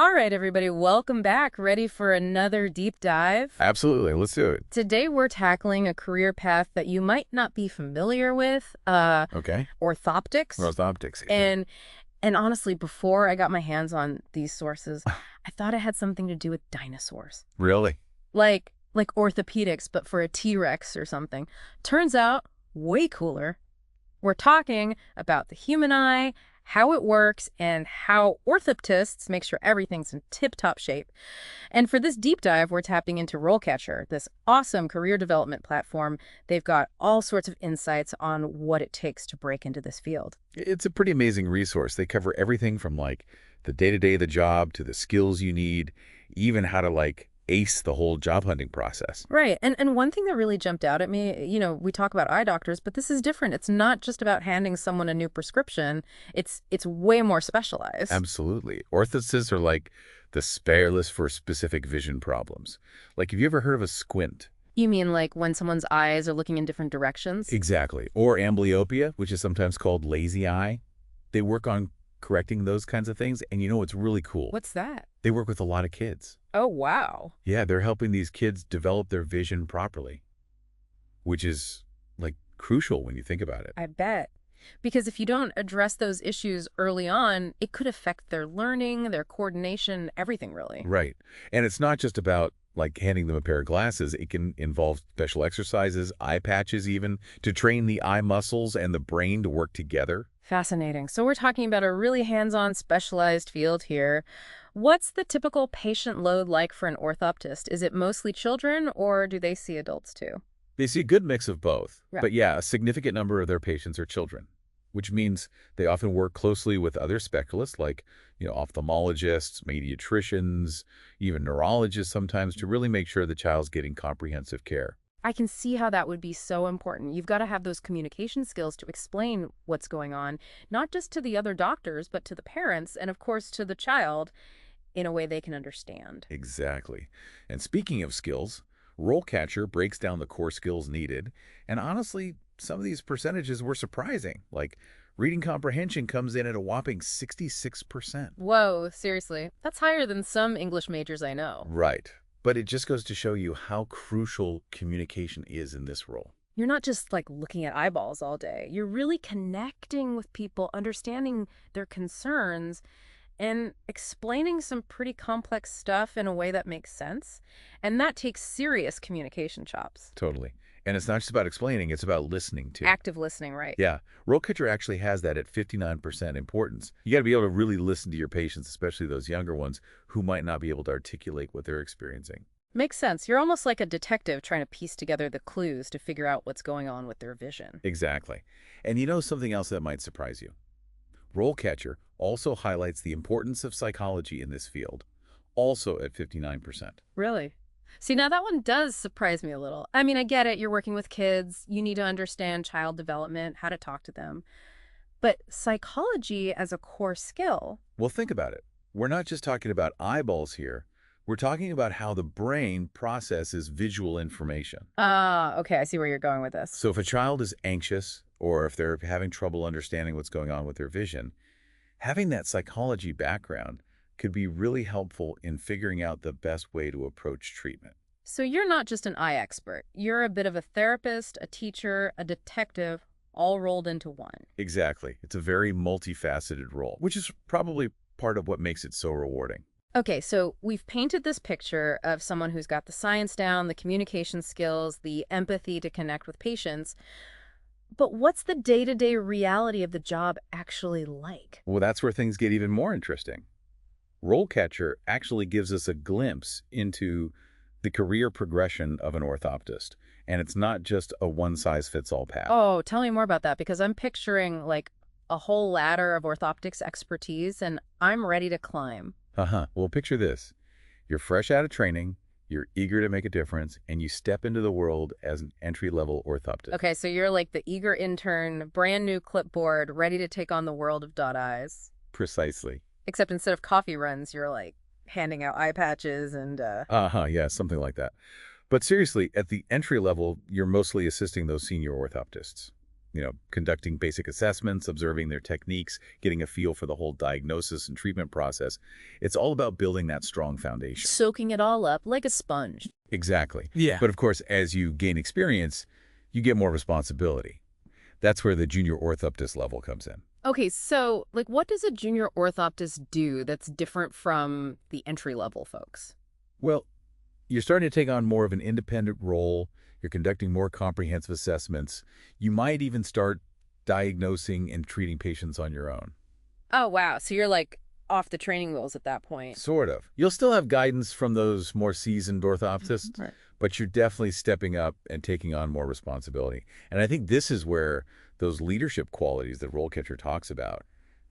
All right, everybody, welcome back. Ready for another deep dive? Absolutely. Let's do it. Today, we're tackling a career path that you might not be familiar with, Okay. orthoptics. Orthoptics. And and honestly, before I got my hands on these sources, I thought it had something to do with dinosaurs, Really? like orthopedics, but for a T-Rex or something. Turns out, way cooler. We're talking about the human eye, how it works, and how orthoptists make sure everything's in tip-top shape. And for this deep dive, we're tapping into RoleCatcher, this awesome career development platform. They've got all sorts of insights on what it takes to break into this field. It's a pretty amazing resource. They cover everything from like the day-to-day of the job to the skills you need, even how to like ace the whole job hunting process. Right. And one thing that really jumped out at me, we talk about eye doctors, but this is different. It's not just about handing someone a new prescription. It's way more specialized. Absolutely. Orthotists are like the spare list for specific vision problems. Like, have you ever heard of a squint? You mean like when someone's eyes are looking in different directions? Exactly. Or amblyopia, which is sometimes called lazy eye. They work on correcting those kinds of things. And you know what's really cool? What's that? They work with a lot of kids. Oh, wow. Yeah, they're helping these kids develop their vision properly, which is like crucial when you think about it. I bet. Because if you don't address those issues early on, it could affect their learning, their coordination, everything really. Right. And it's not just about like handing them a pair of glasses. It can involve special exercises, eye patches even, to train the eye muscles and the brain to work together. Fascinating. So we're talking about a really hands-on specialized field here. What's the typical patient load like for an orthoptist? Is it mostly children or do they see adults too? They see a good mix of both. Yeah. But yeah, a significant number of their patients are children, which means they often work closely with other specialists like, ophthalmologists, pediatricians, even neurologists sometimes to really make sure the child's getting comprehensive care. I can see how that would be so important. You've got to have those communication skills to explain what's going on, not just to the other doctors, but to the parents and, of course, to the child in a way they can understand. Exactly. And speaking of skills, RoleCatcher breaks down the core skills needed. And honestly, some of these percentages were surprising. Like reading comprehension comes in at a whopping 66%. Whoa, seriously. That's higher than some English majors I know. Right. But it just goes to show you how crucial communication is in this role. You're not just like looking at eyeballs all day. You're really connecting with people, understanding their concerns, and explaining some pretty complex stuff in a way that makes sense. And that takes serious communication chops. Totally. And it's not just about explaining, it's about listening too. Active listening, right? Yeah. RoleCatcher actually has that at 59% importance. You got to be able to really listen to your patients, especially those younger ones who might not be able to articulate what they're experiencing. Makes sense. You're almost like a detective trying to piece together the clues to figure out what's going on with their vision. Exactly. And you know something else that might surprise you? RoleCatcher also highlights the importance of psychology in this field, also at 59%. Really? See, now that one does surprise me a little. I mean, I get it. You're working with kids. You need to understand child development, how to talk to them. But psychology as a core skill, Well, think about it. We're not just talking about eyeballs here. We're talking about how the brain processes visual information. okay, I see where you're going with this. So if a child is anxious or if they're having trouble understanding what's going on with their vision, having that psychology background could be really helpful in figuring out the best way to approach treatment. So you're not just an eye expert. You're a bit of a therapist, a teacher, a detective, all rolled into one. Exactly. It's a very multifaceted role, which is probably part of what makes it so rewarding. Okay, so we've painted this picture of someone who's got the science down, the communication skills, the empathy to connect with patients. But what's the day-to-day reality of the job actually like? Well, that's where things get even more interesting. RoleCatcher actually gives us a glimpse into the career progression of an orthoptist. And it's not just a one-size-fits-all path. Oh, tell me more about that because I'm picturing like a whole ladder of orthoptics expertise and I'm ready to climb. Well, picture this. You're fresh out of training, you're eager to make a difference, and you step into the world as an entry-level orthoptist. Okay, so you're like the eager intern, brand new clipboard, ready to take on the world of dot eyes. Precisely. Except instead of coffee runs, you're like handing out eye patches and Yeah, something like that. But seriously, at the entry level, you're mostly assisting those senior orthoptists. conducting basic assessments, observing their techniques, getting a feel for the whole diagnosis and treatment process. It's all about building that strong foundation. Soaking it all up like a sponge. Exactly. Yeah. But of course, as you gain experience, you get more responsibility. That's where the junior orthoptist level comes in. Okay, so, like, what does a junior orthoptist do that's different from the entry-level folks? Well, you're starting to take on more of an independent role. You're conducting more comprehensive assessments. You might even start diagnosing and treating patients on your own. Oh, wow. So you're, like, off the training wheels at that point. Sort of. You'll still have guidance from those more seasoned orthoptists, Right. but you're definitely stepping up and taking on more responsibility. And I think this is where those leadership qualities that RoleCatcher talks about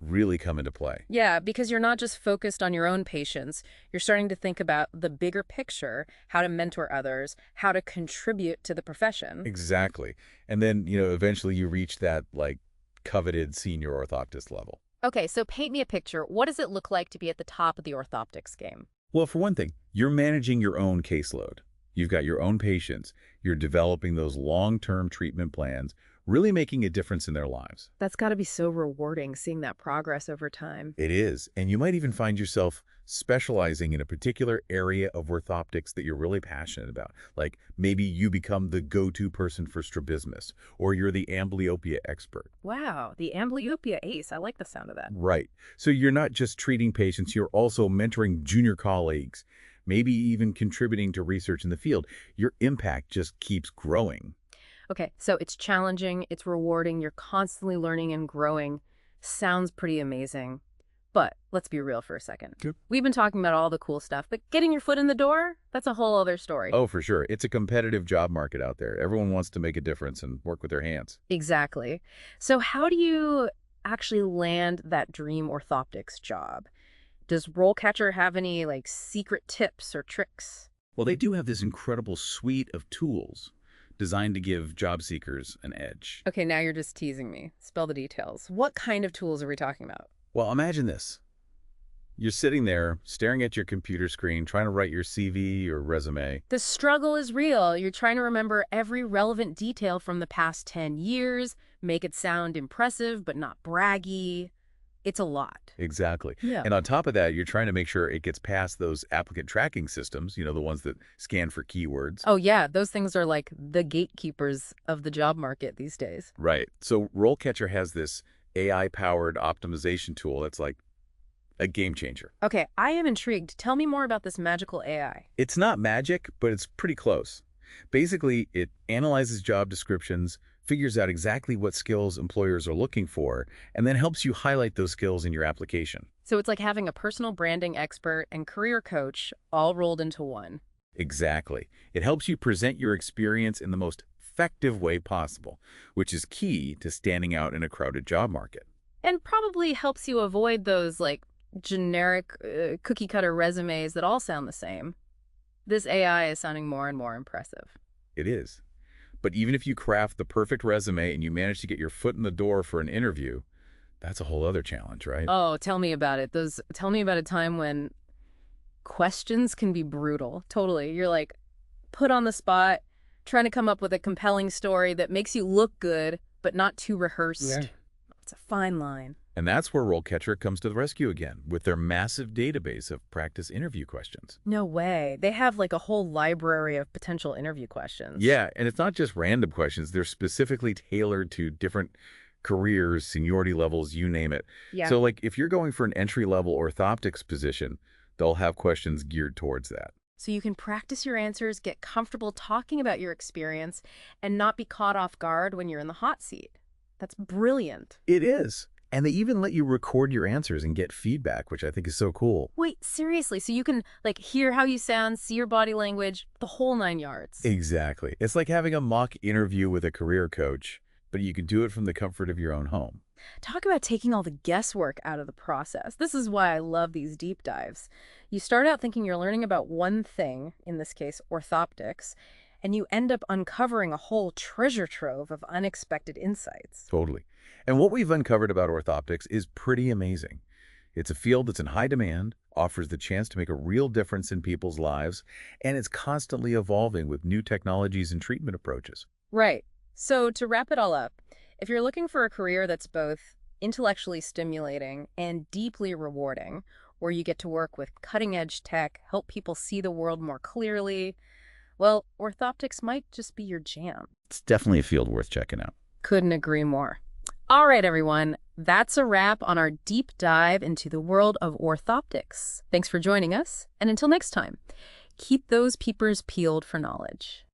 really come into play. Yeah, because you're not just focused on your own patients. You're starting to think about the bigger picture, how to mentor others, how to contribute to the profession. Exactly. And then, eventually you reach that, coveted senior orthoptist level. Okay, so paint me a picture. What does it look like to be at the top of the orthoptics game? Well, for one thing, you're managing your own caseload. You've got your own patients. You're developing those long-term treatment plans, really making a difference in their lives. That's got to be so rewarding, seeing that progress over time. It is. And you might even find yourself specializing in a particular area of orthoptics that you're really passionate about. Like maybe you become the go-to person for strabismus, or you're the amblyopia expert. Wow, the amblyopia ace. I like the sound of that. Right. So you're not just treating patients, you're also mentoring junior colleagues, maybe even contributing to research in the field. Your impact just keeps growing. Okay, so it's challenging, it's rewarding, you're constantly learning and growing. Sounds pretty amazing. But let's be real for a second. Yep. We've been talking about all the cool stuff, but getting your foot in the door, that's a whole other story. Oh, for sure. It's a competitive job market out there. Everyone wants to make a difference and work with their hands. Exactly. So how do you actually land that dream orthoptics job? Does RoleCatcher have any, secret tips or tricks? Well, they do have this incredible suite of tools designed to give job seekers an edge. Okay, now you're just teasing me. Spill the details. What kind of tools are we talking about? Well, imagine this. You're sitting there, staring at your computer screen, trying to write your CV or resume. The struggle is real. You're trying to remember every relevant detail from the past 10 years, make it sound impressive but not braggy. It's a lot. Exactly. Yeah. And on top of that, you're trying to make sure it gets past those applicant tracking systems, the ones that scan for keywords. Oh, yeah. Those things are like the gatekeepers of the job market these days. Right. So RoleCatcher has this AI-powered optimization tool that's like a game changer. Okay, I am intrigued. Tell me more about this magical AI. It's not magic, but it's pretty close. Basically, it analyzes job descriptions, figures out exactly what skills employers are looking for, and then helps you highlight those skills in your application. So it's like having a personal branding expert and career coach all rolled into one. Exactly. It helps you present your experience in the most effective way possible, which is key to standing out in a crowded job market. And probably helps you avoid those, generic cookie-cutter resumes that all sound the same. This AI is sounding more and more impressive. It is. But even if you craft the perfect resume and you manage to get your foot in the door for an interview, that's a whole other challenge, right? Oh, tell me about it. Tell me about a time when questions can be brutal. Totally. You're put on the spot, trying to come up with a compelling story that makes you look good, but not too rehearsed. Yeah. It's a fine line. And that's where RoleCatcher comes to the rescue again, with their massive database of practice interview questions. No way. They have a whole library of potential interview questions. Yeah, and it's not just random questions. They're specifically tailored to different careers, seniority levels, you name it. Yeah. So if you're going for an entry-level orthoptics position, they'll have questions geared towards that. So you can practice your answers, get comfortable talking about your experience, and not be caught off guard when you're in the hot seat. That's brilliant. It is. And they even let you record your answers and get feedback, which I think is so cool. Wait, seriously? So you can, hear how you sound, see your body language, the whole 9 yards. Exactly. It's like having a mock interview with a career coach, but you can do it from the comfort of your own home. Talk about taking all the guesswork out of the process. This is why I love these deep dives. You start out thinking you're learning about one thing, in this case, orthoptics, and you end up uncovering a whole treasure trove of unexpected insights. Totally. And what we've uncovered about orthoptics is pretty amazing. It's a field that's in high demand, offers the chance to make a real difference in people's lives, and it's constantly evolving with new technologies and treatment approaches. Right. So to wrap it all up, If you're looking for a career that's both intellectually stimulating and deeply rewarding, where you get to work with cutting-edge tech, help people see the world more clearly, well, orthoptics might just be your jam. It's definitely a field worth checking out. Couldn't agree more. All right, everyone. That's a wrap on our deep dive into the world of orthoptics. Thanks for joining us, and until next time, keep those peepers peeled for knowledge.